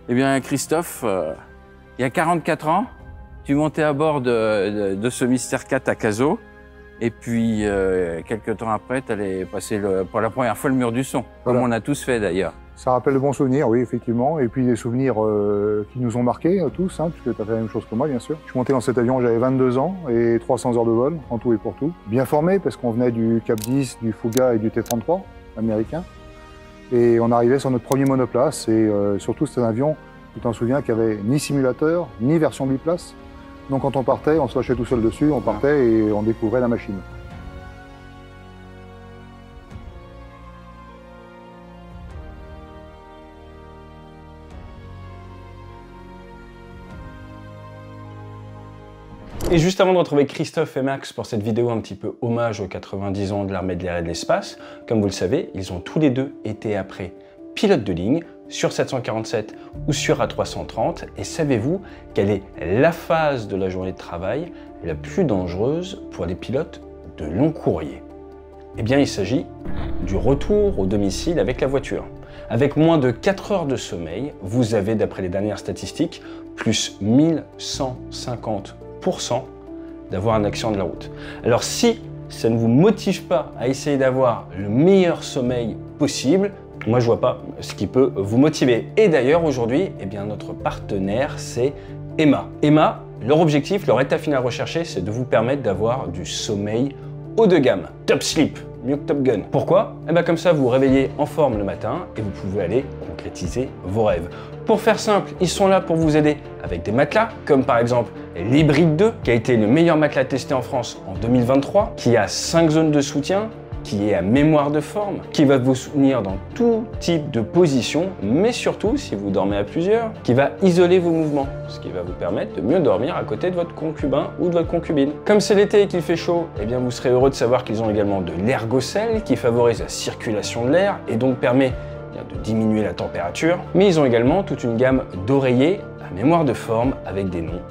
Eh bien, Christophe, il y a 44 ans, tu montais à bord de ce Mystère 4 à Cazaux. Et puis, quelques temps après, tu allais passer pour la première fois le mur du son, comme on a tous fait d'ailleurs. Ça rappelle de bons souvenirs, oui, effectivement. Et puis des souvenirs qui nous ont marqués, tous, hein, puisque tu as fait la même chose que moi, bien sûr. Je suis monté dans cet avion, j'avais 22 ans et 300 heures de vol, en tout et pour tout. Bien formé, parce qu'on venait du Cap 10, du Fouga et du T-33 américain. Et on arrivait sur notre premier monoplace. Et surtout, c'était un avion, tu t'en souviens, qui avait ni simulateur, ni version biplace. Donc quand on partait, on se lâchait tout seul dessus, on partait et on découvrait la machine. Et juste avant de retrouver Christophe et Max pour cette vidéo un petit peu hommage aux 90 ans de l'armée de l'air et de l'espace, comme vous le savez, ils ont tous les deux été après pilotes de ligne sur 747 ou sur A330. Et savez-vous quelle est la phase de la journée de travail la plus dangereuse pour les pilotes de long courrier? Eh bien, il s'agit du retour au domicile avec la voiture. Avec moins de 4 heures de sommeil, vous avez, d'après les dernières statistiques, plus 1150% d'avoir un accident de la route. Alors si ça ne vous motive pas à essayer d'avoir le meilleur sommeil possible, moi je vois pas ce qui peut vous motiver. Et d'ailleurs aujourd'hui, eh bien notre partenaire c'est Emma. Emma, leur objectif, leur état final recherché, c'est de vous permettre d'avoir du sommeil haut de gamme, top sleep, mieux que Top Gun. Pourquoi? Eh bien comme ça vous vous réveillez en forme le matin et vous pouvez aller concrétiser vos rêves. Pour faire simple, ils sont là pour vous aider avec des matelas, comme par exemple l'Hybride 2, qui a été le meilleur matelas testé en France en 2023, qui a 5 zones de soutien, qui est à mémoire de forme, qui va vous soutenir dans tout type de position, mais surtout, si vous dormez à plusieurs, qui va isoler vos mouvements, ce qui va vous permettre de mieux dormir à côté de votre concubin ou de votre concubine. Comme c'est l'été et qu'il fait chaud, eh bien vous serez heureux de savoir qu'ils ont également de l'ergocell, qui favorise la circulation de l'air et donc permet de diminuer la température, mais ils ont également toute une gamme d'oreillers à mémoire de forme avec des noms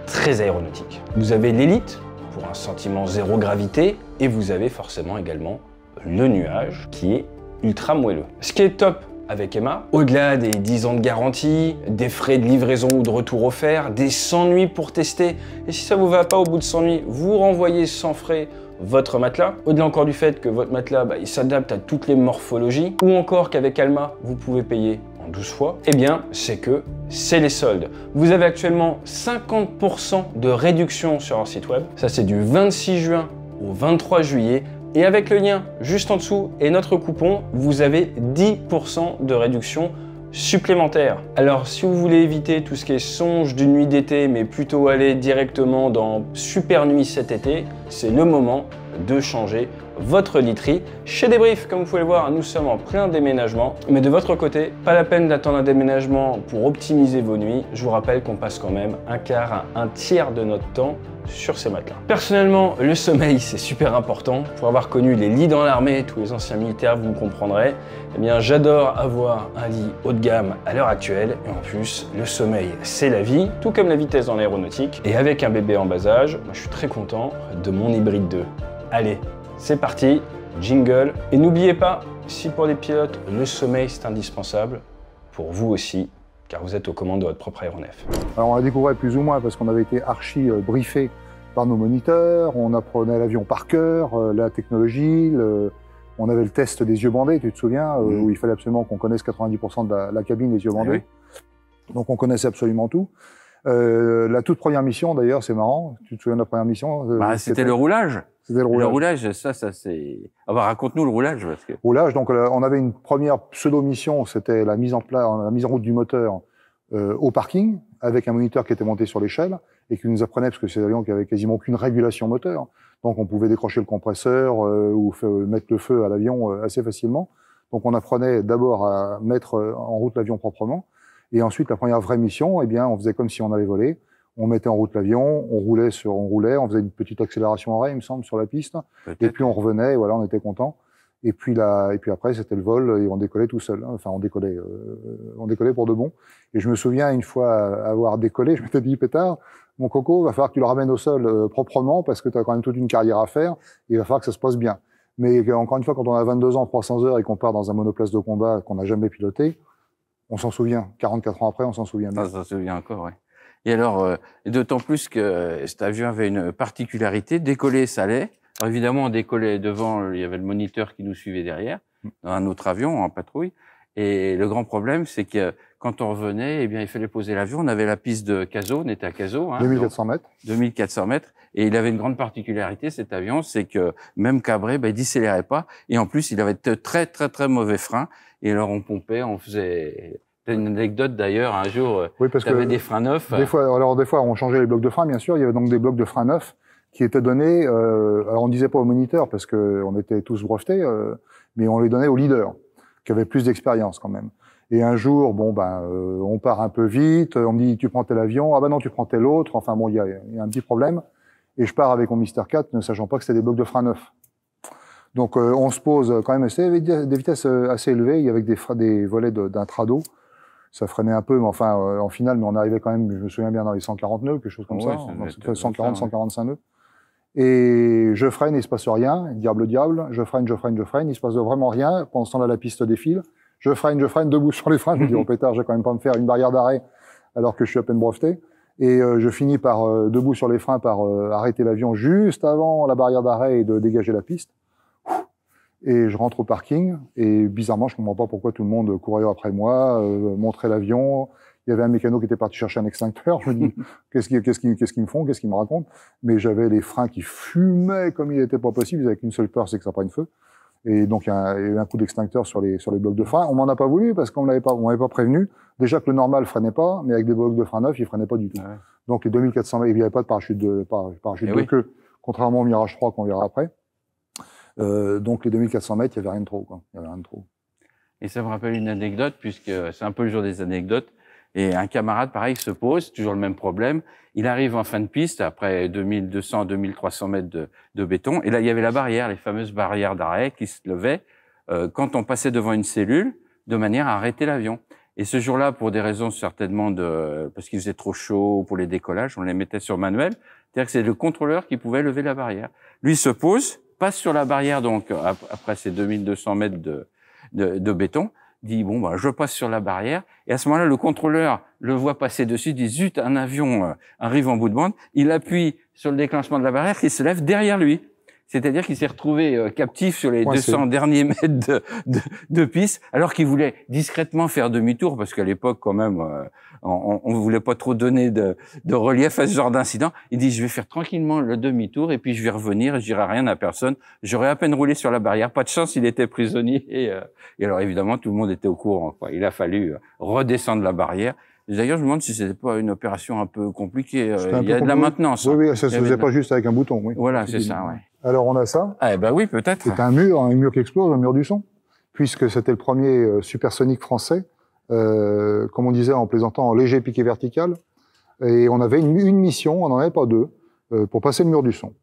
très aéronautiques. Vous avez l'Élite pour un sentiment zéro gravité et vous avez forcément également le Nuage qui est ultra moelleux. Ce qui est top avec Emma, au-delà des 10 ans de garantie, des frais de livraison ou de retour offerts, des 100 nuits pour tester, et si ça vous va pas au bout de 100 nuits, vous renvoyez sans frais votre matelas, au-delà encore du fait que votre matelas il s'adapte à toutes les morphologies, ou encore qu'avec Alma vous pouvez payer en 12 fois, eh bien c'est que c'est les soldes. Vous avez actuellement 50% de réduction sur leur site web, ça c'est du 26 juin au 23 juillet, et avec le lien juste en dessous et notre coupon, vous avez 10% de réduction supplémentaire. Alors si vous voulez éviter tout ce qui est songe d'une nuit d'été, mais plutôt aller directement dans Super Nuit cet été, c'est le moment de changer votre literie. Chez Débrief, comme vous pouvez le voir, nous sommes en plein déménagement, mais de votre côté, pas la peine d'attendre un déménagement pour optimiser vos nuits. Je vous rappelle qu'on passe quand même un quart à un tiers de notre temps sur ces matelas. Personnellement, le sommeil, c'est super important. Pour avoir connu les lits dans l'armée, tous les anciens militaires, vous me comprendrez. Eh bien, j'adore avoir un lit haut de gamme à l'heure actuelle. Et en plus, le sommeil, c'est la vie, tout comme la vitesse dans l'aéronautique. Et avec un bébé en bas âge, moi, je suis très content de mon Hybride 2. Allez, c'est parti, jingle. Et n'oubliez pas, si pour les pilotes, le sommeil, c'est indispensable, pour vous aussi, car vous êtes aux commandes de votre propre aéronef. Alors on la découvrait plus ou moins parce qu'on avait été archi briefé par nos moniteurs, on apprenait l'avion par cœur, la technologie, on avait le test des yeux bandés, tu te souviens, où il fallait absolument qu'on connaisse 90% de la cabine des yeux bandés. Oui. Donc on connaissait absolument tout. La toute première mission d'ailleurs, c'est marrant, tu te souviens de la première mission? C'était le roulage. C'était le roulage. Le roulage, ça c'est... Ah bah, raconte-nous le roulage. Parce que... Roulage, donc on avait une première pseudo-mission, c'était la mise en route du moteur au parking, avec un moniteur qui était monté sur l'échelle, et qui nous apprenait, parce que c'est des avions qui avaient quasiment aucune régulation moteur, donc on pouvait décrocher le compresseur ou mettre le feu à l'avion assez facilement. Donc on apprenait d'abord à mettre en route l'avion proprement, et ensuite la première vraie mission, eh bien on faisait comme si on avait volé. On mettait en route l'avion, on roulait, on faisait une petite accélération en rail, il me semble, sur la piste. Et puis on revenait, et voilà, on était content. Et puis après, c'était le vol, et on décollait tout seul. Enfin, on décollait pour de bon. Et je me souviens, une fois avoir décollé, je m'étais dit, pétard, mon coco, va falloir que tu le ramènes au sol proprement, parce que tu as quand même toute une carrière à faire, et il va falloir que ça se passe bien. Mais encore une fois, quand on a 22 ans, 300 heures, et qu'on part dans un monoplace de combat qu'on n'a jamais piloté, On s'en souvient. 44 ans après, on s'en souvient bien. Ça, ça se souvient encore, oui. Et alors, d'autant plus que cet avion avait une particularité, décoller, ça allait. Alors évidemment, on décollait devant, il y avait le moniteur qui nous suivait derrière, dans un autre avion en patrouille. Et le grand problème, c'est que quand on revenait, eh bien, il fallait poser l'avion. On avait la piste de Cazaux, on était à Cazaux. 2400 mètres. 2400 mètres. Et il avait une grande particularité, cet avion, c'est que même cabré, ben, il décélérait pas. Et en plus, il avait de très, très, très mauvais freins. Et alors, on pompait, on faisait... T'as une anecdote d'ailleurs, un jour, oui, parce tu avais que des freins neufs. Des fois, on changeait les blocs de frein, bien sûr. Il y avait donc des blocs de frein neufs qui étaient donnés. Alors, on disait pas au moniteur parce que on était tous brevetés, mais on les donnait au leader qui avait plus d'expérience quand même. Et un jour, bon on part un peu vite. On me dit tu prends tel avion, ah ben non tu prends tel autre. Enfin bon, il y a un petit problème. Et je pars avec mon Mister 4, ne sachant pas que c'était des blocs de frein neufs. Donc on se pose quand même. C'était des vitesses assez élevées. Il y avait des volets d'un trado. Ça freinait un peu, mais enfin, en finale, mais on arrivait quand même, je me souviens bien, dans les 140 nœuds, quelque chose comme ça. Donc, c'était 140, 145 nœuds. Et je freine, il se passe rien. Diable, je freine, il se passe vraiment rien. Pendant ce temps-là, la piste défile. Je freine, debout sur les freins. Je me dis, oh pétard, je vais quand même pas me faire une barrière d'arrêt alors que je suis à peine breveté. Et je finis par, debout sur les freins, par arrêter l'avion juste avant la barrière d'arrêt et de dégager la piste. Et je rentre au parking, et bizarrement, je comprends pas pourquoi tout le monde courait après moi, montrait l'avion. Il y avait un mécano qui était parti chercher un extincteur. Je me dis, qu'est-ce qu'ils me font, qu'est-ce qu'ils me racontent? Mais j'avais les freins qui fumaient comme il n'était pas possible. Ils avaient qu'une seule peur, c'est que ça prenne feu. Et donc, il y a eu un coup d'extincteur sur les blocs de frein. On m'en a pas voulu parce qu'on m'avait pas prévenu. Déjà que le normal freinait pas, mais avec des blocs de frein neufs, il freinait pas du tout. Ouais. Donc, les 2400 mètres, il n'y avait pas de parachute de queue, contrairement au Mirage 3 qu'on verra après. Donc les 2400 mètres, il y avait rien de trop, quoi. Il y avait rien de trop. Et ça me rappelle une anecdote, puisque c'est un peu le jour des anecdotes. Et un camarade, pareil, se pose, toujours le même problème. Il arrive en fin de piste, après 2200, 2300 mètres de béton. Et là, il y avait la barrière, les fameuses barrières d'arrêt qui se levaient quand on passait devant une cellule, de manière à arrêter l'avion. Et ce jour-là, pour des raisons certainement parce qu'il faisait trop chaud pour les décollages, on les mettait sur manuel. C'est-à-dire que c'est le contrôleur qui pouvait lever la barrière. Lui se pose, passe sur la barrière, donc après ces 2200 mètres de béton, dit bon je passe sur la barrière, et à ce moment-là le contrôleur le voit passer dessus, dit zut, un avion arrive en bout de bande, il appuie sur le déclenchement de la barrière qui se lève derrière lui. C'est-à-dire qu'il s'est retrouvé captif sur les 200 derniers mètres de piste, alors qu'il voulait discrètement faire demi-tour, parce qu'à l'époque, quand même, on voulait pas trop donner de relief à ce genre d'incident. Il dit, je vais faire tranquillement le demi-tour, et puis je vais revenir, et je dirai rien à personne. J'aurais à peine roulé sur la barrière. Pas de chance, il était prisonnier. Et alors, évidemment, tout le monde était au courant, quoi. Il a fallu redescendre la barrière. D'ailleurs, je me demande si c'était pas une opération un peu compliquée. Il y a de la maintenance. Oui, ça se faisait pas juste avec un bouton, oui. Voilà, c'est ça, ouais. Alors, on a ça. Eh ben oui, peut-être. C'est un mur qui explose, un mur du son. Puisque c'était le premier supersonique français, comme on disait en plaisantant, en léger piqué vertical. Et on avait une mission, on n'en avait pas deux, pour passer le mur du son.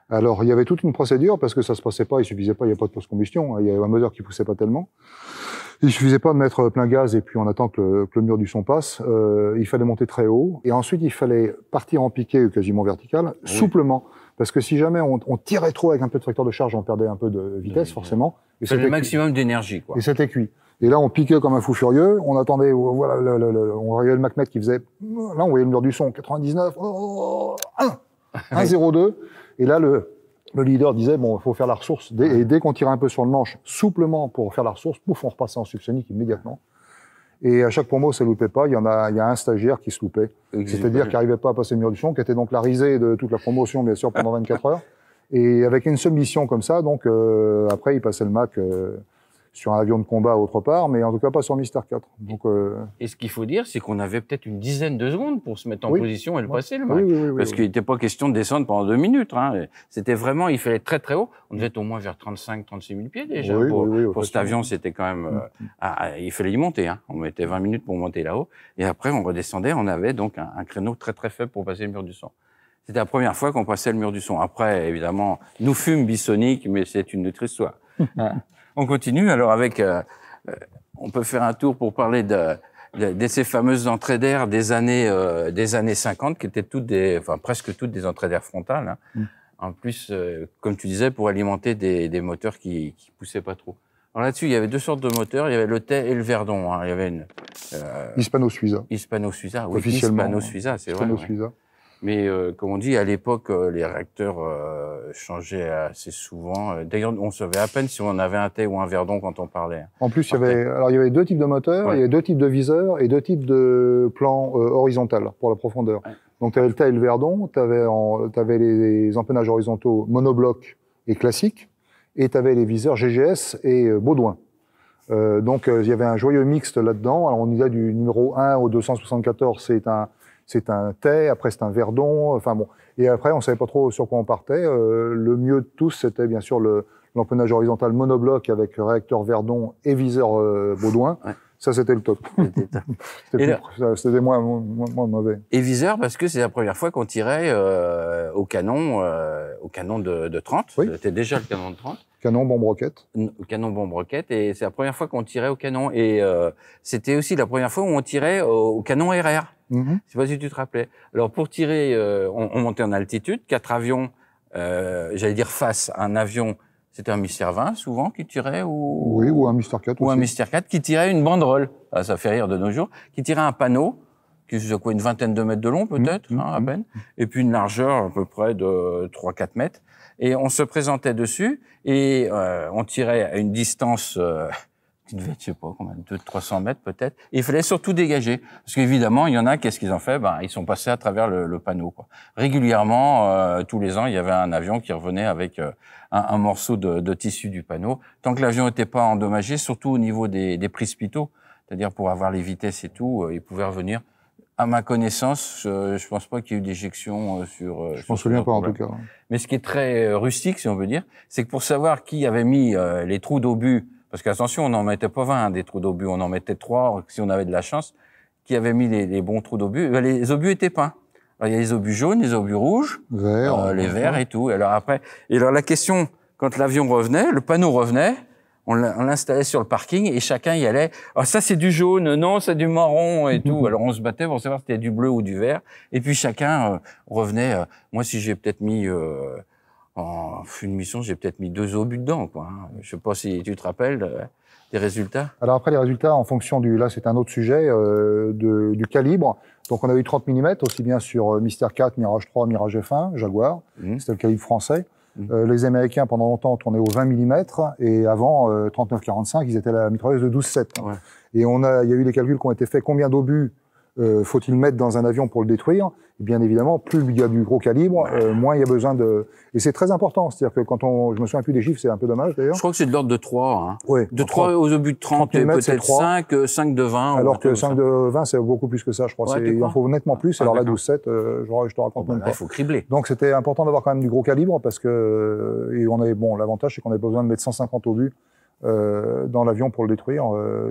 Alors, il y avait toute une procédure, parce que ça se passait pas, il suffisait pas, il n'y a pas de post-combustion, il y avait un moteur qui poussait pas tellement. Il suffisait pas de mettre plein gaz et puis on attend que le mur du son passe. Il fallait monter très haut. Et ensuite, il fallait partir en piqué quasiment vertical, souplement. Parce que si jamais on tirait trop avec un peu de facteur de charge, on perdait un peu de vitesse, forcément. Et c'était le maximum d'énergie, quoi. Et c'était cuit. Et là, on piquait comme un fou furieux. On attendait, voilà, on voyait le Mach-Net qui faisait, là, on voyait le mur du son, 99, 1,02. Et là, le leader disait, bon, il faut faire la ressource. Et dès qu'on tirait un peu sur le manche, souplement pour faire la ressource, pouf, on repassait en subsonique immédiatement. Et à chaque promo, ça loupait pas. Il y a un stagiaire qui se loupait. C'est-à-dire qu'il n'arrivait pas à passer le mur du son, qui était donc la risée de toute la promotion, bien sûr, pendant 24 heures. Et avec une seule mission comme ça, donc, après, il passait le Mach, sur un avion de combat autre part, mais en tout cas pas sur Mister 4. Donc, et ce qu'il faut dire, c'est qu'on avait peut-être une dizaine de secondes pour se mettre en position et le passer, le Mach. Parce qu'il n'était pas question de descendre pendant 2 minutes. Hein. C'était vraiment, il fallait être très très haut. On devait être au moins vers 35-36 000 pieds déjà. Pour cet avion, c'était quand même... il fallait y monter. Hein. On mettait 20 minutes pour monter là-haut. Et après, on redescendait. On avait donc un créneau très très faible pour passer le mur du son. C'était la première fois qu'on passait le mur du son. Après, évidemment, nous fûmes bisoniques, mais c'est une autre histoire. On continue alors avec, on peut faire un tour pour parler de ces fameuses entrées d'air des années 50, qui étaient presque toutes des entrées d'air frontales. Hein. En plus, comme tu disais, pour alimenter des moteurs qui poussaient pas trop. Alors là-dessus, il y avait deux sortes de moteurs. Il y avait le Tay et le Verdon. Hein. Il y avait une Hispano-Suiza. Hispano-Suiza. Oui, Officiellement. Hispano-Suiza, c'est vrai. Hispano-Suiza. Ouais. Mais comme on dit, à l'époque, les réacteurs changeaient assez souvent. D'ailleurs, on savait à peine si on avait un Tay ou un Verdon quand on parlait. En plus, il y avait deux types de moteurs, il y avait deux types de viseurs et deux types de plans horizontal pour la profondeur. Ouais. Donc, tu avais le Tay et le Verdon, tu avais les empennages horizontaux monobloc et classiques, et tu avais les viseurs GGS et Baudouin. Donc, il y avait un joyeux mixte là-dedans. Alors, on y a du numéro 1 au 274, c'est un Tay, après c'est un Verdon, enfin bon. Et après, on savait pas trop sur quoi on partait. Le mieux de tous, c'était bien sûr l'empennage horizontal monobloc avec réacteur Verdon et viseur Baudouin. Ouais. Ça, c'était le top. C'était moins mauvais. Et viseur, parce que c'est la première fois qu'on tirait au canon de 30. Oui. C'était déjà le canon de 30. Canon bombe roquette. Canon bombe roquette. Et c'est la première fois qu'on tirait au canon. Et c'était aussi la première fois où on tirait au canon RR. Je sais pas si tu te rappelais. Alors pour tirer, on montait en altitude, 4 avions, j'allais dire face à un avion, c'était un Mystère 20 souvent qui tirait ou oui, ou un Mystère 4 ou aussi. Un Mystère 4 qui tirait une banderole. Ah, ça fait rire de nos jours, qui tirait un panneau qui faisait quoi, une vingtaine de mètres de long peut-être, à peine, et puis une largeur à peu près de 3-4 mètres. Et on se présentait dessus et on tirait à une distance qui devait être, je sais pas combien, 200-300 mètres peut-être. Et il fallait surtout dégager. Parce qu'évidemment, il y en a, qu'est-ce qu'ils ont fait? Ben, ils sont passés à travers le panneau, quoi. Régulièrement, tous les ans, il y avait un avion qui revenait avec un morceau de tissu du panneau. Tant que l'avion n'était pas endommagé, surtout au niveau des précipitaux, c'est-à-dire pour avoir les vitesses et tout, il pouvait revenir. À ma connaissance, je pense pas qu'il y ait eu d'éjection sur. Je m'en souviens pas en tout cas. Mais ce qui est très rustique, si on veut dire, c'est que pour savoir qui avait mis les trous d'obus, parce qu'attention, on n'en mettait pas 20 des trous d'obus, on en mettait 3 si on avait de la chance, qui avait mis les bons trous d'obus. Les obus étaient peints. Alors, il y a les obus jaunes, les obus rouges, les verts et tout. Alors après, la question, quand l'avion revenait, le panneau revenait. On l'installait sur le parking et chacun y allait. Ah, ça c'est du jaune, non, c'est du marron et tout. Alors on se battait pour savoir si c'était du bleu ou du vert. Et puis chacun revenait. Moi, si j'ai peut-être mis en une mission, j'ai peut-être mis 2 obus dedans, quoi. Je sais pas si tu te rappelles des résultats. Alors après les résultats, en fonction là c'est un autre sujet du calibre. Donc on a eu 30 mm aussi bien sur Mystère 4, Mirage 3, Mirage F1, Jaguar. C'était le calibre français. Les Américains, pendant longtemps, tournaient au 20 mm, et avant, 39-45, ils étaient à la mitrailleuse de 12-7. Ouais. Et il y a eu des calculs qui ont été faits. Combien d'obus faut-il mettre dans un avion pour le détruire? Et bien évidemment, plus il y a du gros calibre, moins il y a besoin de... Et c'est très important. C'est-à-dire que je me souviens plus des chiffres, c'est un peu dommage d'ailleurs. Je crois que c'est de l'ordre de 3. Hein. Oui. De 3 aux obus de 30 et peut-être 5 de 20. Alors que 5 de 20, c'est beaucoup plus que ça, je crois. Ouais, il en faut nettement plus. Alors là, 12-7, je te raconte même pas. Il faut cribler. Donc c'était important d'avoir quand même du gros calibre parce que... Et on avait, l'avantage, c'est qu'on avait besoin de mettre 150 obus dans l'avion pour le détruire.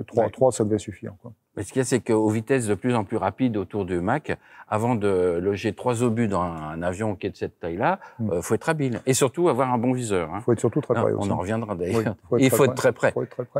3, ça devait suffire, quoi. Mais ce qu'il y a, c'est qu'aux vitesses de plus en plus rapides autour du Mach, avant de loger 3 obus dans un avion qui est de cette taille-là, faut être habile. Et surtout avoir un bon viseur. Hein. Faut être surtout très près aussi. On en reviendra d'ailleurs. Oui, il faut être très près.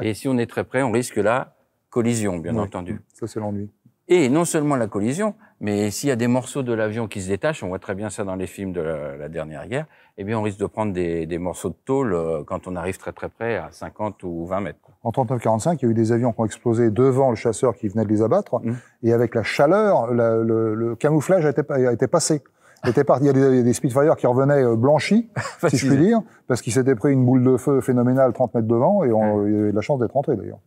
Et si on est très près, on risque la collision, bien entendu. Ça, c'est l'ennui. Et non seulement la collision, mais s'il y a des morceaux de l'avion qui se détachent, on voit très bien ça dans les films de la dernière guerre, eh bien on risque de prendre des morceaux de tôle quand on arrive très très près à 50 ou 20 mètres. En 39-45, il y a eu des avions qui ont explosé devant le chasseur qui venait de les abattre, et avec la chaleur, le camouflage a été passé. Il y a des Spitfire qui revenaient blanchis, si je puis dire, parce qu'ils s'étaient pris une boule de feu phénoménale 30 mètres devant, et il y avait de la chance d'être rentré d'ailleurs.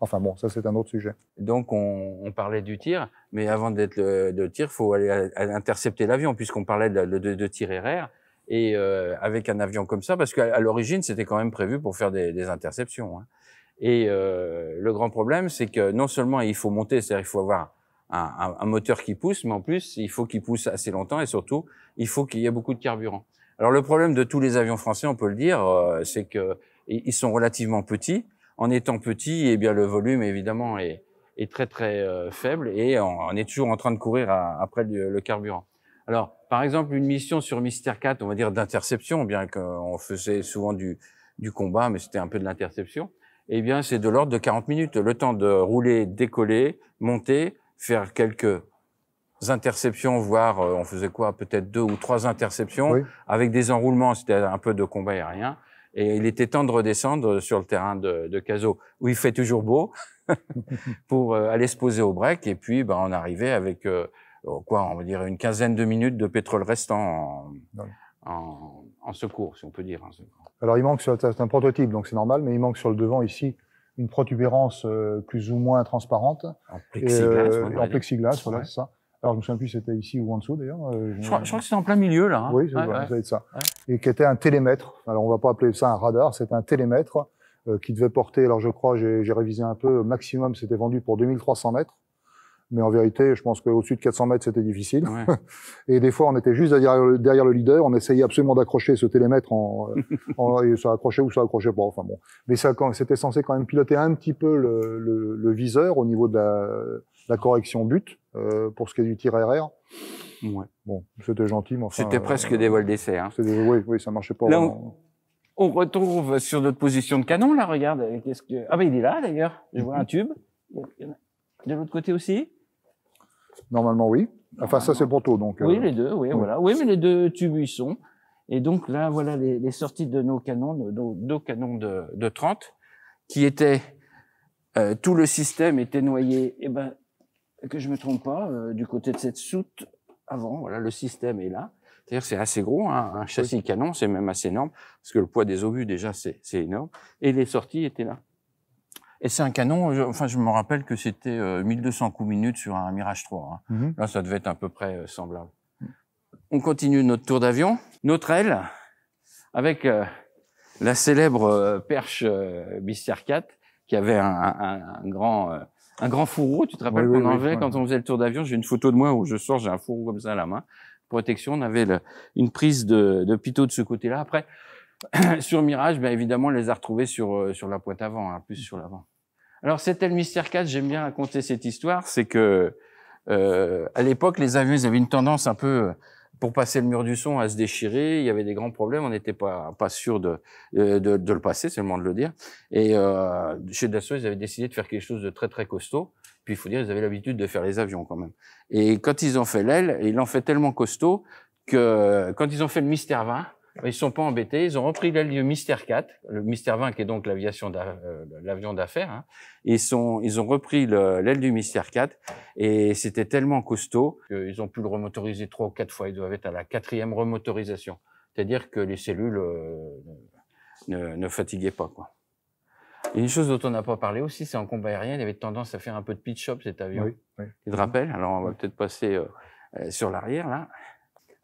Enfin bon, ça c'est un autre sujet. Donc on parlait du tir, mais avant d'être de tir, faut aller intercepter l'avion, puisqu'on parlait de tir RR, et avec un avion comme ça, parce qu'à l'origine c'était quand même prévu pour faire des interceptions. Hein. Et le grand problème, c'est que non seulement il faut monter, c'est-à-dire il faut avoir un moteur qui pousse, mais en plus il faut qu'il pousse assez longtemps, et surtout il faut qu'il y ait beaucoup de carburant. Alors le problème de tous les avions français, on peut le dire, c'est que ils sont relativement petits. En étant petit, eh bien le volume évidemment est très très faible, et on est toujours en train de courir après le carburant. Alors par exemple une mission sur Mystère 4, on va dire d'interception, bien qu'on faisait souvent du combat, mais c'était un peu de l'interception. Eh bien c'est de l'ordre de 40 minutes, le temps de rouler, décoller, monter, faire quelques interceptions, voire on faisait quoi, peut-être 2 ou 3 interceptions, avec des enroulements, c'était un peu de combat aérien. Et il était temps de redescendre sur le terrain de Cazaux, où il fait toujours beau, pour aller se poser au break. Et puis, on arrivait avec, on va dire une quinzaine de minutes de pétrole restant en secours, si on peut dire. Alors, il manque c'est un prototype, donc c'est normal, mais il manque sur le devant ici une protubérance plus ou moins transparente. En plexiglas. En plexiglas, voilà, ouais. c'est ça. Alors, je me souviens plus si c'était ici ou en dessous, d'ailleurs. Je crois que c'est en plein milieu, là. Hein. Oui, ça doit être ça. Ouais. Et qui était un télémètre. Alors, on va pas appeler ça un radar, c'est un télémètre qui devait porter, alors je crois, j'ai révisé un peu, au maximum, c'était vendu pour 2300 mètres. Mais en vérité, je pense qu'au-dessus de 400 mètres, c'était difficile. Ouais. Et des fois, on était juste derrière le leader, on essayait absolument d'accrocher ce télémètre et ça accrochait ou ça accrochait pas. Enfin bon. Mais ça, c'était censé quand même piloter un petit peu le viseur au niveau de la correction but, pour ce qui est du tir RR. Ouais. Bon, c'était gentil, mais enfin. C'était presque des vols d'essai, hein. Oui, ça marchait pas. Là, on retrouve sur notre position de canon, là, regarde. Ah il est là, d'ailleurs. Je vois un tube. De l'autre côté aussi? Normalement, oui. Enfin, ça, c'est le proto, donc. Oui, les deux, oui, voilà. Oui, mais les deux tubes y sont. Et donc, là, voilà les sorties de nos canons, nos deux canons de 30, qui étaient, tout le système était noyé, que je me trompe pas, du côté de cette soute avant. Voilà, le système est là. C'est-à-dire, c'est assez gros, hein, un châssis canon, c'est même assez énorme, parce que le poids des obus, déjà, c'est énorme. Et les sorties étaient là. Et c'est un canon, je me rappelle que c'était 1200 coups minutes sur un Mirage 3. Hein. Là, ça devait être à peu près semblable. On continue notre tour d'avion. Notre aile, avec la célèbre perche Bister 4, qui avait un grand fourreau. Tu te rappelles qu'on enlevait quand on faisait le tour d'avion? J'ai une photo de moi où je sors, j'ai un fourreau comme ça à la main. Protection, on avait une prise de pitot de ce côté-là. Après, sur Mirage, évidemment, on les a retrouvés sur la pointe avant, hein, plus sur l'avant. Alors, cette aile Mister 4, j'aime bien raconter cette histoire, c'est que à l'époque, les avions, ils avaient une tendance un peu, pour passer le mur du son, à se déchirer. Il y avait des grands problèmes, on n'était pas sûr de le passer, c'est le moment de le dire. Et chez Dassault, ils avaient décidé de faire quelque chose de très très costaud. Puis il faut dire, ils avaient l'habitude de faire les avions quand même. Et quand ils ont fait l'aile, ils l'ont fait tellement costaud que quand ils ont fait le Mister 20, ils sont pas embêtés, ils ont repris l'aile du Mister 4, le Mister 20 qui est donc l'avion d'affaires, hein. Ils ont repris l'aile du Mister 4 et c'était tellement costaud qu'ils ont pu le remotoriser 3 ou 4 fois. Ils doivent être à la 4e remotorisation. C'est-à-dire que les cellules ne fatiguaient pas, quoi. Et une chose dont on n'a pas parlé aussi, c'est en combat aérien, il avait tendance à faire un peu de pitch-up cet avion. Oui. Tu te rappelles? Alors on va peut-être passer sur l'arrière là.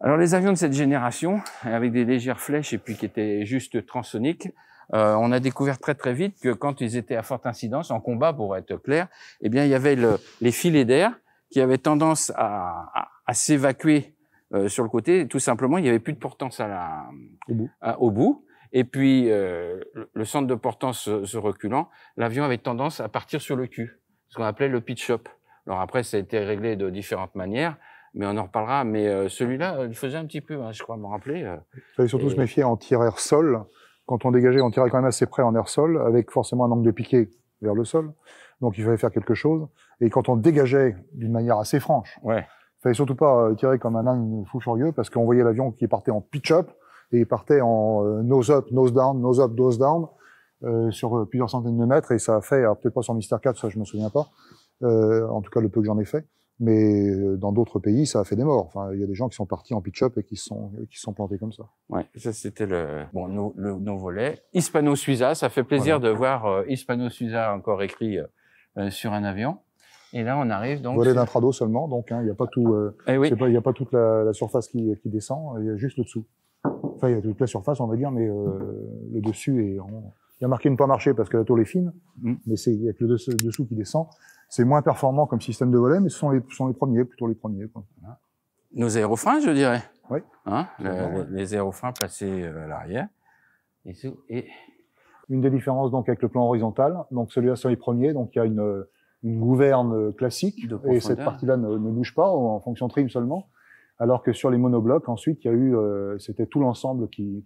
Alors les avions de cette génération, avec des légères flèches et puis qui étaient juste transoniques, on a découvert très très vite que quand ils étaient à forte incidence, en combat pour être clair, il y avait les filets d'air qui avaient tendance à s'évacuer sur le côté. Tout simplement, il n'y avait plus de portance au bout. Et puis, le centre de portance se reculant, l'avion avait tendance à partir sur le cul, ce qu'on appelait le pitch-up. Alors après, ça a été réglé de différentes manières. Mais on en reparlera. Mais celui-là, il faisait un petit peu, hein, je crois me rappeler. Il fallait surtout se méfier en tir air-sol. Quand on dégageait, on tirait quand même assez près en air-sol, avec forcément un angle de piqué vers le sol. Donc il fallait faire quelque chose. Et quand on dégageait d'une manière assez franche, il fallait surtout pas tirer comme un âne fou furieux, parce qu'on voyait l'avion qui partait en pitch-up, et il partait en nose-up, nose-down, nose-up, nose-down, sur plusieurs centaines de mètres. Et ça a fait, alors peut-être pas sur Mister 4, ça je me souviens pas, en tout cas le peu que j'en ai fait. Mais dans d'autres pays, ça a fait des morts. Enfin, il y a des gens qui sont partis en pitch-up et qui se sont plantés comme ça. Ouais, ça c'était nos volets. Hispano-Suiza, ça fait plaisir de voir Hispano-Suiza encore écrit sur un avion. Et là, on arrive donc. Volet d'intrado seulement, donc il n'y a pas tout. Il y a pas toute la surface qui descend. Il y a juste le dessous. Enfin, il y a toute la surface, on va dire, mais le dessus est. Il y a marqué ne pas marcher parce que la tôle est fine, mais il y a que le dessous qui descend. C'est moins performant comme système de volet, mais ce sont les premiers, plutôt les premiers, quoi. Nos aérofreins, je dirais. Oui. Hein, les aérofreins placés à l'arrière. Et une des différences donc avec le plan horizontal, donc celui-là sont les premiers, donc il y a une gouverne classique et cette partie-là ne bouge pas en fonction trim seulement, alors que sur les monoblocs ensuite il y a eu c'était tout l'ensemble qui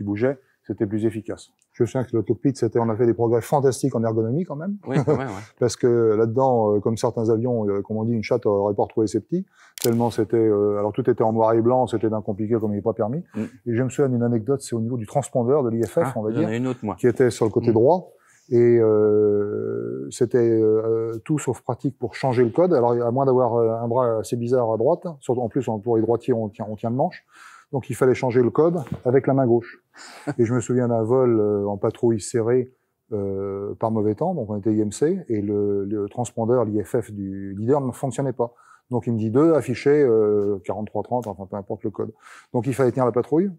bougeait, c'était plus efficace. Je me souviens que le cockpit, on a fait des progrès fantastiques en ergonomie quand même. Oui, quand même, ouais. Parce que là-dedans, comme certains avions, comme on dit, une chatte aurait pas retrouvé ses petits. Tellement c'était, alors tout était en noir et blanc, c'était d'un compliqué comme il n'est pas permis. Et je me souviens d'une anecdote, c'est au niveau du transpondeur de l'IFF, on va dire. J'en ai une autre, moi. Qui était sur le côté droit. Et c'était tout sauf pratique pour changer le code. Alors, à moins d'avoir un bras assez bizarre à droite, surtout en plus pour les droitiers, on tient le manche. Donc, il fallait changer le code avec la main gauche. Et je me souviens d'un vol en patrouille serrée par mauvais temps. Donc, on était IMC et le transpondeur, l'IFF du leader ne fonctionnait pas. Donc, il me dit 2 affichés 4330, enfin peu importe le code. Donc, il fallait tenir la patrouille.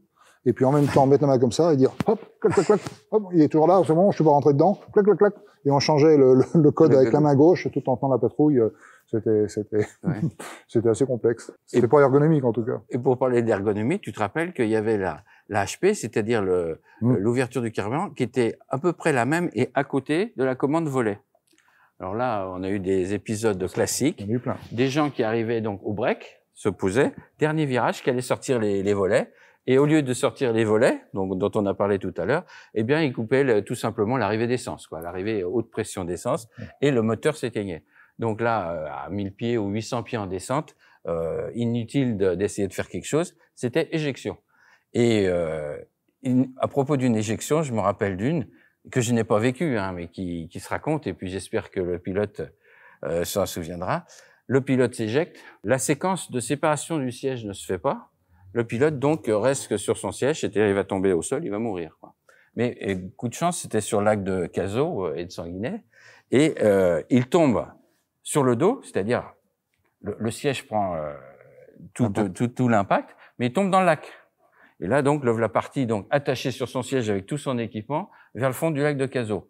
Et puis en même temps, mettre la main comme ça et dire hop, clac, clac, clac, hop, il est toujours là, c'est bon, je peux pas rentrer dedans, clac, clac, clac. Et on changeait le code avec la main gauche tout en tenant la patrouille. C'était c'était assez complexe. C'était pas ergonomique en tout cas. Et pour parler d'ergonomie, tu te rappelles qu'il y avait la HP, c'est-à-dire l'ouverture du carburant, qui était à peu près la même et à côté de la commande volet. Alors là, on a eu des épisodes classiques. Il y en a eu plein. Des gens qui arrivaient donc au break, se posaient, dernier virage, qui allaient sortir les volets. Et au lieu de sortir les volets, donc dont on a parlé tout à l'heure, eh bien, ils coupaient tout simplement l'arrivée d'essence, quoi, l'arrivée haute pression d'essence, et le moteur s'éteignait. Donc là, à 1000 pieds ou 800 pieds en descente, inutile d'essayer de faire quelque chose, c'était éjection. Et à propos d'une éjection, je me rappelle d'une que je n'ai pas vécue, hein, mais qui se raconte, et puis j'espère que le pilote s'en souviendra. Le pilote s'éjecte, la séquence de séparation du siège ne se fait pas. Le pilote, donc, reste sur son siège, c'est-à-dire il va tomber au sol, il va mourir, quoi. Mais, coup de chance, c'était sur le lac de Cazaux et de Sanguinet, et il tombe sur le dos, c'est-à-dire le siège prend tout l'impact, mais il tombe dans le lac. Et là, donc, la partie donc attachée sur son siège avec tout son équipement vers le fond du lac de Cazaux.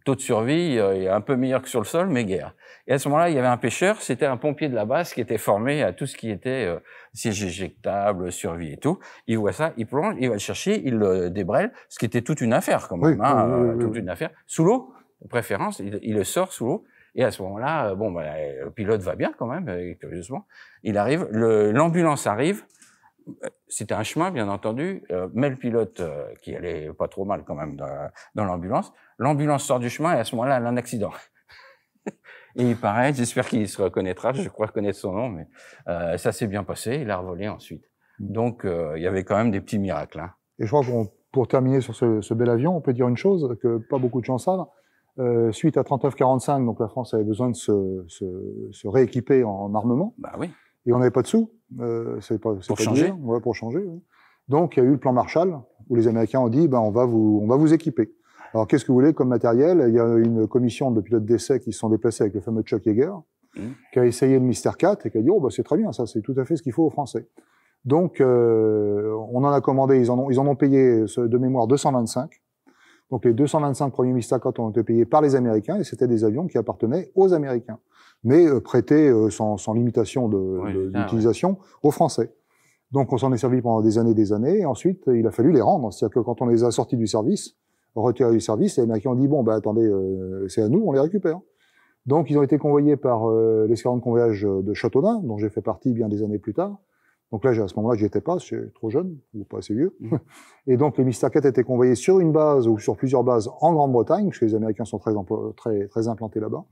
Taux de survie est un peu meilleur que sur le sol, mais guère. Et à ce moment-là, il y avait un pêcheur, c'était un pompier de la base qui était formé à tout ce qui était siège éjectable, survie et tout. Il voit ça, il plonge, il va le chercher, il le débrèle, ce qui était toute une affaire quand même, toute une affaire. Sous l'eau, de préférence, il le sort sous l'eau. Et à ce moment-là, le pilote va bien quand même, curieusement. Il arrive, l'ambulance arrive. C'était un chemin, bien entendu, mais le pilote, qui allait pas trop mal quand même dans l'ambulance sort du chemin et à ce moment-là, elle a un accident. Et il paraît, j'espère qu'il se reconnaîtra, je crois connaître son nom, mais ça s'est bien passé, il a revolé ensuite. Donc, il y avait quand même des petits miracles. Hein. Et je crois que pour terminer sur ce bel avion, on peut dire une chose que pas beaucoup de gens savent. Suite à 39-45, donc la France avait besoin de se rééquiper en armement. Bah oui. Et on n'avait pas de sous. Pour changer. Ouais, pour changer. Ouais. Donc, il y a eu le plan Marshall, où les Américains ont dit, on va vous équiper. Alors, qu'est-ce que vous voulez comme matériel? Il y a une commission de pilotes d'essai qui se sont déplacés avec le fameux Chuck Yeager, qui a essayé le Mystère 4 et qui a dit, c'est très bien, ça, c'est tout à fait ce qu'il faut aux Français. Donc, on en a commandé, ils en ont payé de mémoire 225. Donc, les 225 premiers Mystère 4 ont été payés par les Américains et c'était des avions qui appartenaient aux Américains, mais prêtés sans limitation d'utilisation aux Français. Donc, on s'en est servi pendant des années, et ensuite, il a fallu les rendre. C'est-à-dire que quand on les a sortis du service, retirés du service, les Américains ont dit, attendez, c'est à nous, on les récupère. Donc, ils ont été convoyés par l'escadron de convoyage de Châteaudun, dont j'ai fait partie bien des années plus tard. Donc là, à ce moment-là, j'y étais pas, j'étais trop jeune, ou pas assez vieux. Et donc, les Mystère 4 étaient convoyés sur une base ou sur plusieurs bases en Grande-Bretagne, parce que les Américains sont très implantés là-bas.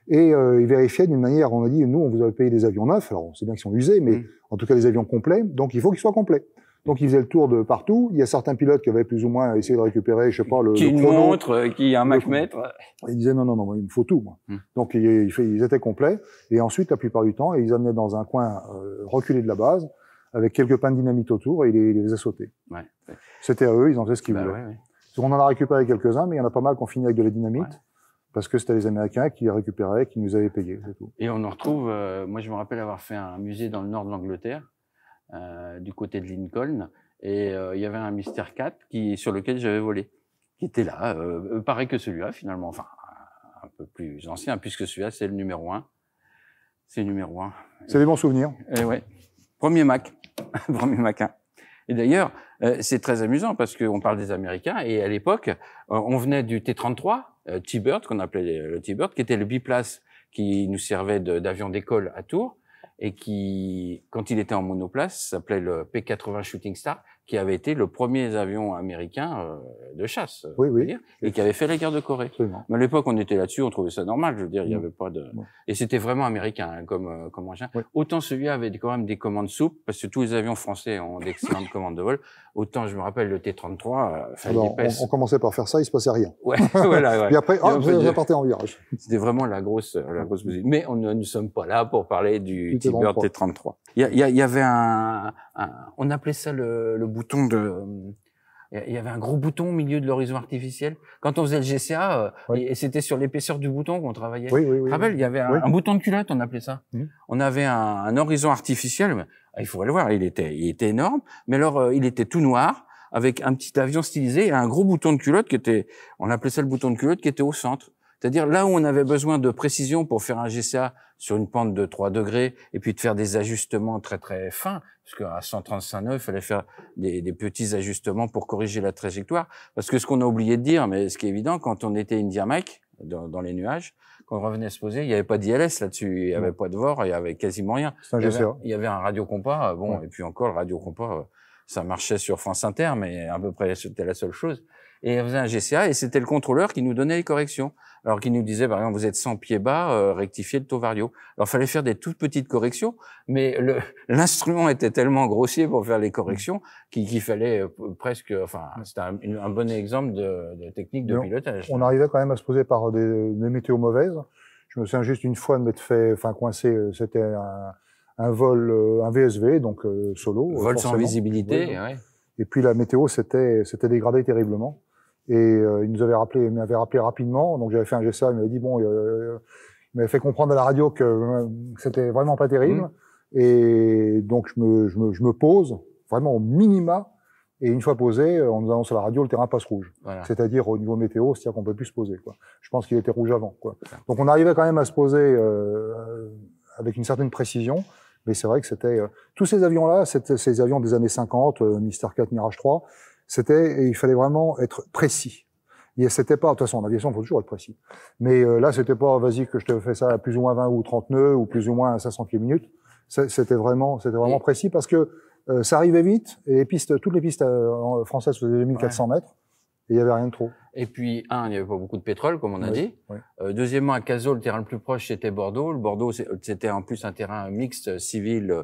Et ils vérifiaient d'une manière, on a dit, nous, on vous avait payé des avions neufs, alors on sait bien qu'ils sont usés, mais en tout cas des avions complets, donc il faut qu'ils soient complets. Donc ils faisaient le tour de partout. Il y a certains pilotes qui avaient plus ou moins essayé de récupérer, je sais pas, le chrono. Montre, qui a un Mach-mètre. Ils disaient non, il me faut tout, moi. Donc ils étaient complets. Et ensuite, la plupart du temps, ils amenaient dans un coin reculé de la base, avec quelques pains de dynamite autour, et ils les faisaient sauter. Ouais. C'était à eux, ils en faisaient ce qu'ils voulaient. Ouais. On en a récupéré quelques-uns, mais il y en a pas mal qui ont fini avec de la dynamite. Ouais. Parce que c'était les Américains qui les récupéraient, qui nous avaient payés, c'est tout. Et on en retrouve, moi je me rappelle avoir fait un musée dans le nord de l'Angleterre, du côté de Lincoln, et il y avait un Mystère 4 sur lequel j'avais volé, qui était là, pareil que celui-là finalement, enfin un peu plus ancien, puisque celui-là c'est le numéro 1. C'est le numéro 1. C'est des bons souvenirs. Et ouais. Premier Mac. Premier Mac 1. Et d'ailleurs, c'est très amusant parce qu'on parle des Américains, et à l'époque, on venait du T-33, T-Bird, qu'on appelait le T-Bird, qui était le biplace qui nous servait d'avion d'école à Tours, et qui, quand il était en monoplace, s'appelait le P-80 Shooting Star, qui avait été le premier avion américain de chasse, Oui, on peut dire, et qui avait fait la guerre de Corée. Absolument. Mais à l'époque, on était là-dessus, on trouvait ça normal. Je veux dire, il y avait pas de... Ouais. Et c'était vraiment américain hein, comme engin. Ouais. Autant celui-là avait quand même des commandes souples, parce que tous les avions français ont d'excellentes commandes de vol. Autant, je me rappelle, le T-33, fallait Alors, on commençait par faire ça, il se passait rien. Ouais, voilà. Ouais. Puis après, Il y a ça partait en virage. C'était vraiment la grosse musique. Mais on ne sommes pas là pour parler du T-Bird T-33. Il y avait on appelait ça le bouton de... Il y avait un gros bouton au milieu de l'horizon artificiel. Quand on faisait le GCA, Oui. et c'était sur l'épaisseur du bouton qu'on travaillait. Oui. Tu te rappelles, il y avait un bouton de culotte, on appelait ça. On avait un horizon artificiel, mais, il faudrait le voir, il était énorme, mais alors il était tout noir, avec un petit avion stylisé et un gros bouton de culotte on appelait ça le bouton de culotte qui était au centre. C'est-à-dire là où on avait besoin de précision pour faire un GCA sur une pente de 3 degrés et puis de faire des ajustements très très fins, parce qu'à 135 nœuds, il fallait faire des petits ajustements pour corriger la trajectoire. Parce que ce qu'on a oublié de dire, mais ce qui est évident, quand on était India Mike, dans les nuages, quand on revenait se poser, il n'y avait pas d'ILS là-dessus, il n'y avait pas de VOR, il y avait quasiment rien. C'est un GCA. Il y avait un radiocompas, et puis encore le radiocompas, ça marchait sur France Inter, mais à peu près c'était la seule chose. Et on faisait un GCA et c'était le contrôleur qui nous donnait les corrections. Alors qu'il nous disait, par exemple, vous êtes 100 pieds bas, rectifiez le taux vario. Alors il fallait faire des toutes petites corrections, mais l'instrument était tellement grossier pour faire les corrections qu'il fallait presque, enfin, c'était un bon exemple de technique de pilotage. On arrivait quand même à se poser par des météos mauvaises. Je me souviens juste une fois de m'être fait, coincé, c'était un vol, un VSV, donc solo. Vol sans visibilité, ouais. Et puis la météo s'était dégradée terriblement. Et il m'avait rappelé rapidement. Donc j'avais fait un GSA, il m'avait dit il m'avait fait comprendre à la radio que c'était vraiment pas terrible. Et donc je me pose vraiment au minima. Et une fois posé, on nous annonce à la radio le terrain passe rouge. Voilà. C'est-à-dire au niveau météo, c'est-à-dire qu'on peut plus se poser, quoi. Je pense qu'il était rouge avant, quoi. Donc on arrivait quand même à se poser avec une certaine précision. Mais c'est vrai que c'était tous ces avions-là, ces avions des années 50, Mystère 4, Mirage 3, il fallait vraiment être précis. C'était pas, de toute façon, en aviation, il faut toujours être précis. Mais là, c'était pas, vas-y, que je te fais ça à plus ou moins 20 ou 30 nœuds, ou plus ou moins à 500 pieds minutes. C'était vraiment précis parce que ça arrivait vite, et toutes les pistes françaises faisaient 2400 mètres, et il y avait rien de trop. Et puis, il n'y avait pas beaucoup de pétrole, comme on a dit. Oui. Deuxièmement, à Cazaux, le terrain le plus proche, c'était Bordeaux. Le Bordeaux, c'était en plus un terrain mixte, civil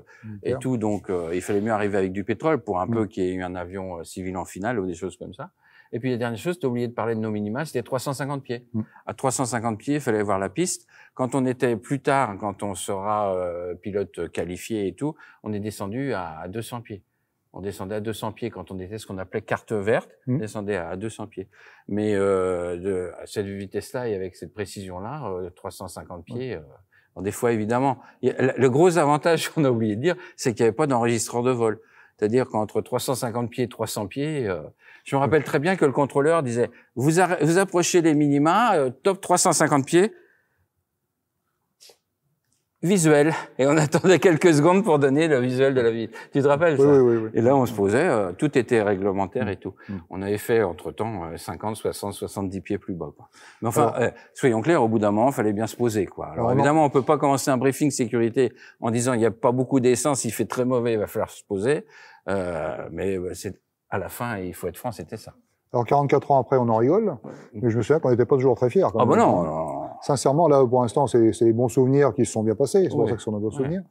et tout. Donc, il fallait mieux arriver avec du pétrole pour un peu qu'il y ait eu un avion civil en finale ou des choses comme ça. Et puis, la dernière chose, tu as oublié de parler de nos minima, c'était 350 pieds. À 350 pieds, il fallait voir la piste. Quand on était plus tard, quand on sera pilote qualifié et tout, on est descendu à 200 pieds. On descendait à 200 pieds quand on était ce qu'on appelait carte verte, on descendait à 200 pieds. Mais à cette vitesse-là et avec cette précision-là, 350 pieds, des fois évidemment, le gros avantage qu'on a oublié de dire, c'est qu'il n'y avait pas d'enregistreur de vol. C'est-à-dire qu'entre 350 pieds et 300 pieds, je me rappelle très bien que le contrôleur disait vous approchez les minima, top 350 pieds, visuel. Et on attendait quelques secondes pour donner le visuel de la ville. Tu te rappelles ça? Oui. Et là, on se posait, tout était réglementaire et tout. On avait fait, entre-temps, 50, 60, 70 pieds plus bas, quoi. Mais enfin, soyons clairs, au bout d'un moment, il fallait bien se poser, quoi. Alors évidemment, on peut pas commencer un briefing sécurité en disant il n'y a pas beaucoup d'essence, il fait très mauvais, il va falloir se poser. Mais à la fin, il faut être franc, c'était ça. Alors 44 ans après, on en rigole, mais je me souviens qu'on n'était pas toujours très fiers. Ah bah non. Sincèrement, là, pour l'instant, c'est les bons souvenirs qui se sont bien passés. C'est pour ça que ce sont de bons souvenirs.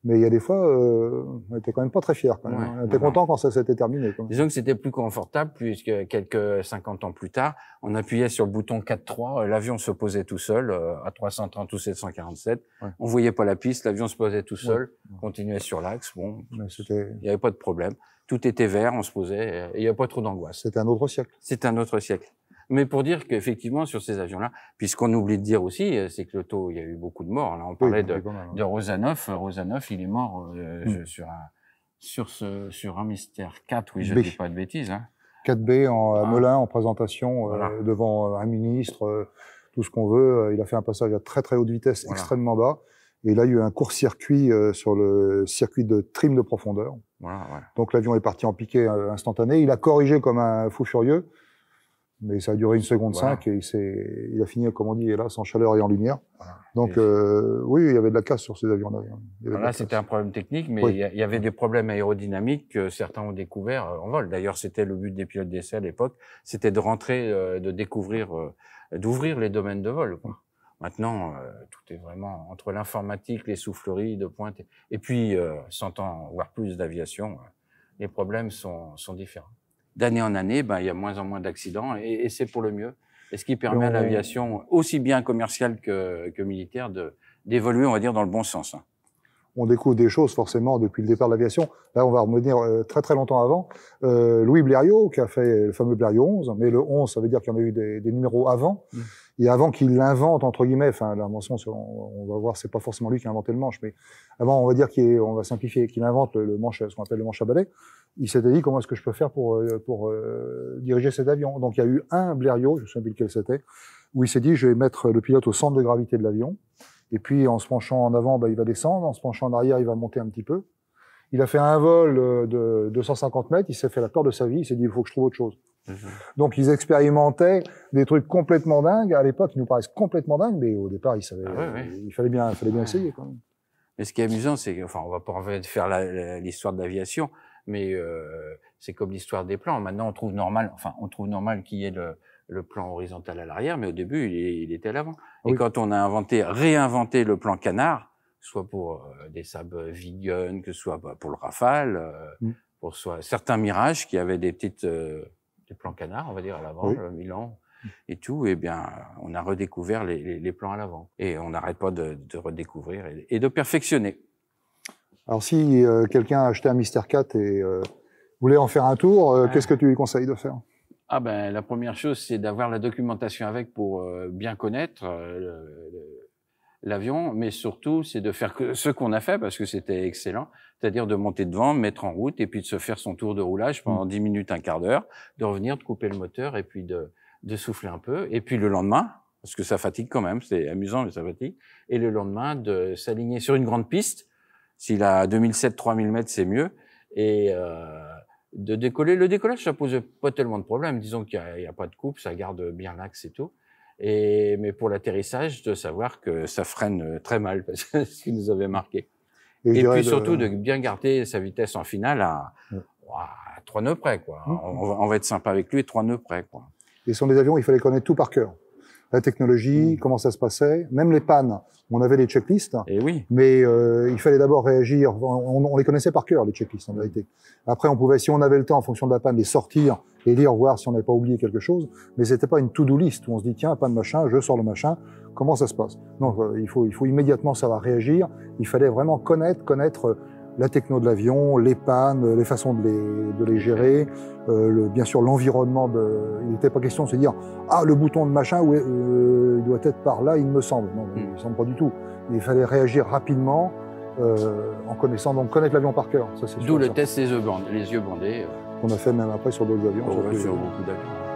Mais il y a des fois, on était quand même pas très fiers. Quand même. On était content quand ça s'était terminé. Quoi. Disons que c'était plus confortable, puisque quelques 50 ans plus tard, on appuyait sur le bouton 4.3, l'avion se posait tout seul à 330 ou 747. On voyait pas la piste, l'avion se posait tout seul, continuait sur l'axe. Bon, il y avait pas de problème. Tout était vert, on se posait, et il n'y avait pas trop d'angoisse. C'était un autre siècle. C'était un autre siècle. Mais pour dire qu'effectivement, sur ces avions-là, puisqu'on oublie de dire aussi, c'est que le taux, il y a eu beaucoup de morts. Là, on parlait de Rosanov. Rosanov, il est mort sur un Mystère 4, oui, je ne dis pas de bêtises. 4B à Melun, en présentation, devant un ministre, tout ce qu'on veut. Il a fait un passage à très très haute vitesse, extrêmement bas. Et là, il y a eu un court-circuit sur le circuit de trim de profondeur. Donc l'avion est parti en piqué instantané. Il a corrigé comme un fou furieux. Mais ça a duré 1 seconde 5 et il a fini, comme on dit, hélas, en chaleur et en lumière. Voilà. Donc, oui, il y avait de la casse sur ces avions-là. Là, c'était un problème technique, mais il y avait des problèmes aérodynamiques que certains ont découvert en vol. D'ailleurs, c'était le but des pilotes d'essai à l'époque, c'était de rentrer, de découvrir, d'ouvrir les domaines de vol, quoi. Maintenant, tout est vraiment entre l'informatique, les souffleries de pointe, et puis 100 ans, voire plus d'aviation, les problèmes sont différents. D'année en année, il y a moins en moins d'accidents, et c'est pour le mieux. Et ce qui permet à l'aviation, aussi bien commerciale que militaire, d'évoluer, on va dire, dans le bon sens. On découvre des choses forcément depuis le départ de l'aviation. Là, on va revenir très très longtemps avant. Louis Blériot, qui a fait le fameux Blériot 11, mais le 11, ça veut dire qu'il y en a eu des numéros avant. Et avant qu'il l'invente, entre guillemets, enfin, l'invention, on va voir, c'est pas forcément lui qui a inventé le manche, mais avant, on va dire on va simplifier, qu'il invente le manche, ce qu'on appelle le manche à balai. Il s'était dit, comment est-ce que je peux faire pour diriger cet avion? Donc, il y a eu un Blériot, je ne sais plus lequel c'était, où il s'est dit, je vais mettre le pilote au centre de gravité de l'avion. Et puis, en se penchant en avant, il va descendre. En se penchant en arrière, il va monter un petit peu. Il a fait un vol de 250 mètres. Il s'est fait la peur de sa vie. Il s'est dit, il faut que je trouve autre chose. Donc, ils expérimentaient des trucs complètement dingues. À l'époque, ils nous paraissent complètement dingues, mais au départ, ils savaient, il fallait bien essayer, quand même. Mais ce qui est amusant, c'est enfin, on va pas en fait faire l'histoire de l'aviation, mais c'est comme l'histoire des plans. Maintenant, on trouve normal qu'il y ait le plan horizontal à l'arrière, mais au début, il était à l'avant. Et quand on a réinventé le plan canard, soit pour des sabres V-Gun, que ce soit pour le Rafale, pour certains Mirage qui avaient des petites des plans canards, on va dire, à l'avant, le Milan et tout, eh bien, on a redécouvert les plans à l'avant. Et on n'arrête pas de redécouvrir et de perfectionner. Alors, si quelqu'un a acheté un Mystère 4 et voulait en faire un tour, qu'est-ce que tu lui conseilles de faire? Ah ben, la première chose, c'est d'avoir la documentation avec pour bien connaître l'avion, mais surtout, c'est de faire ce qu'on a fait, parce que c'était excellent, c'est-à-dire de monter devant, mettre en route, et puis de se faire son tour de roulage pendant 10 minutes, un quart d'heure, de revenir, de couper le moteur, et puis de souffler un peu, et puis le lendemain, parce que ça fatigue quand même, c'est amusant, mais ça fatigue, et le lendemain, de s'aligner sur une grande piste, s'il a 2007-3000 mètres, c'est mieux, et de décoller. Le décollage, ça pose pas tellement de problèmes, disons qu'il y a pas de coupe, ça garde bien l'axe et tout. Mais pour l'atterrissage, de savoir que ça freine très mal, parce que c'est ce qui nous avait marqué. Et puis surtout de bien garder sa vitesse en finale à 3 nœuds près, quoi. On va être sympa avec lui, 3 nœuds près, quoi. Et sur les avions, il fallait connaître tout par cœur. La technologie, comment ça se passait, même les pannes. On avait les checklists, mais il fallait d'abord réagir. On les connaissait par cœur, les checklists, en vérité. Après, on pouvait, si on avait le temps, en fonction de la panne, les sortir et lire, voir si on n'avait pas oublié quelque chose. Mais c'était pas une to-do list où on se dit, tiens, panne machin, je sors le machin. Comment ça se passe? Non, il faut immédiatement savoir réagir. Il fallait vraiment connaître la techno de l'avion, les pannes, les façons de les gérer, bien sûr l'environnement. Il n'était pas question de se dire le bouton de machin il doit être par là, il me semble. Non, il me semble pas du tout. Il fallait réagir rapidement en connaissant, donc connaître l'avion par cœur. Ça, c'est d'où le test des yeux bandés. On a fait même après sur d'autres avions. Sur beaucoup d'avions.